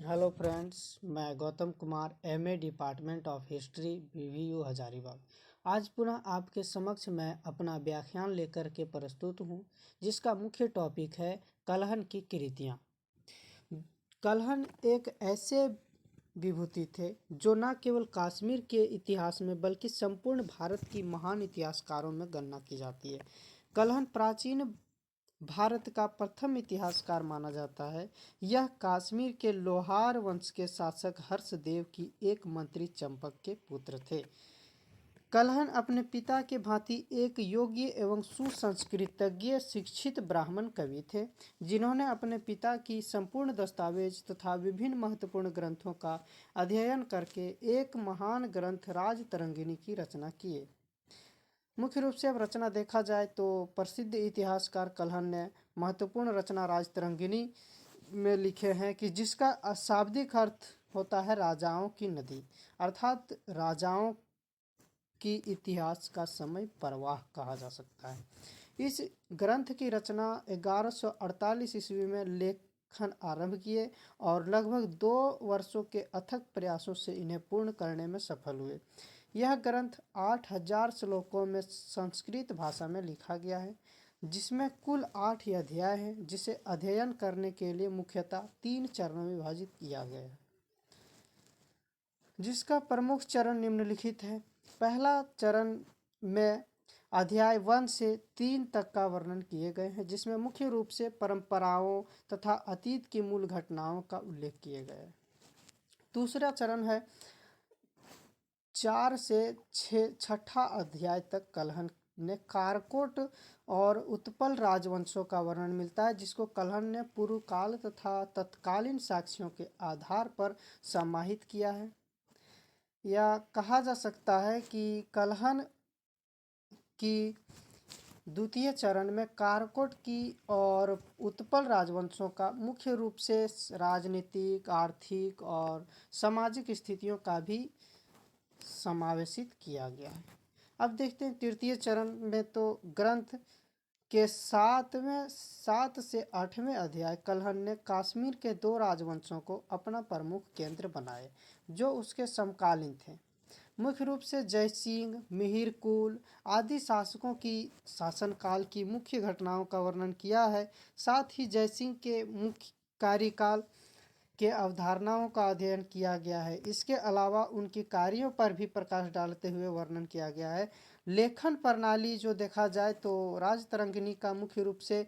Hello friends, मैं Gautam Kumar MA department of history BVU Hazaribagh. आज पुनः आपके समक्ष मैं अपना व्याख्यान लेकर के प्रस्तुत हूँ, जिसका मुख्य टॉपिक है कलहन की कृतियाँ। कलहन एक ऐसे विभूति थे जो न केवल कश्मीर के इतिहास में बल्कि संपूर्ण भारत की महान इतिहासकारों में गणना की जाती है। कलहन प्राचीन भारत का प्रथम इतिहासकार माना जाता है। यह कश्मीर के लोहार वंश के शासक हर्षदेव की एक मंत्री चंपक के पुत्र थे। कलहन अपने पिता के भांति एक योग्य एवं सुसंस्कृतज्ञ शिक्षित ब्राह्मण कवि थे, जिन्होंने अपने पिता की संपूर्ण दस्तावेज तथा विभिन्न महत्वपूर्ण ग्रंथों का अध्ययन करके एक महान ग्रंथ राजतरंगिणी की रचना किए। मुख्य रूप से अब रचना देखा जाए तो प्रसिद्ध इतिहासकार कलहन ने महत्वपूर्ण रचना राजतरंगिणी में लिखे हैं कि जिसका अशाब्दिक अर्थ होता है राजाओं की नदी, अर्थात राजाओं की इतिहास का समय प्रवाह कहा जा सकता है। इस ग्रंथ की रचना 1148 ईस्वी में लेखन आरंभ किए और लगभग 2 वर्षों के अथक प्रयासों से इन्हें पूर्ण करने में सफल हुए। यह ग्रंथ 8000 श्लोकों में संस्कृत भाषा में लिखा गया है, जिसमें कुल 8 अध्याय हैं, जिसे अध्ययन करने के लिए मुख्यतः 3 चरणों में विभाजित किया गया है, जिसका प्रमुख चरण निम्नलिखित है। पहला चरण में अध्याय 1 से 3 तक का वर्णन किए गए हैं, जिसमें मुख्य रूप से परंपराओं तथा अतीत की मूल घटनाओं का उल्लेख किए गए हैं। दूसरा चरण है 4 से 6 अध्याय तक कलहन ने कारकोट और उत्पल राजवंशों का वर्णन मिलता है, जिसको कलहन ने पूर्व काल तथा तत्कालीन साक्ष्यों के आधार पर समाहित किया है। या कहा जा सकता है कि कलहन की द्वितीय चरण में कारकोट की और उत्पल राजवंशों का मुख्य रूप से राजनीतिक, आर्थिक और सामाजिक स्थितियों का भी समावेशित किया गया है। अब देखते हैं तृतीय चरण में तो ग्रंथ के 7 से 8वें अध्याय कलहन ने कश्मीर के 2 राजवंशों को अपना प्रमुख केंद्र बनाए, जो उसके समकालीन थे। मुख्य रूप से जयसिंह, मिहिरकुल आदि शासकों की शासनकाल की मुख्य घटनाओं का वर्णन किया है। साथ ही जयसिंह के मुख्य कार्यकाल के अवधारणाओं का अध्ययन किया गया है। इसके अलावा उनके कार्यों पर भी प्रकाश डालते हुए वर्णन किया गया है। लेखन प्रणाली जो देखा जाए तो राजतरंगिणी का मुख्य रूप से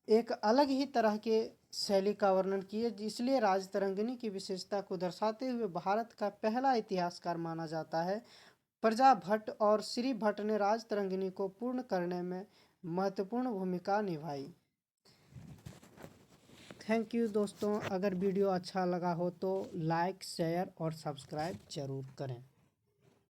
एक अलग ही तरह के शैली का वर्णन किए, इसलिए राजतरंगिणी की विशेषता को दर्शाते हुए भारत का पहला इतिहासकार माना जाता है। प्रजा भट्ट और श्री भट्ट ने राजतरंगिणी को पूर्ण करने में महत्वपूर्ण भूमिका निभाई। थैंक यू दोस्तों। अगर वीडियो अच्छा लगा हो तो लाइक, शेयर और सब्सक्राइब जरूर करें।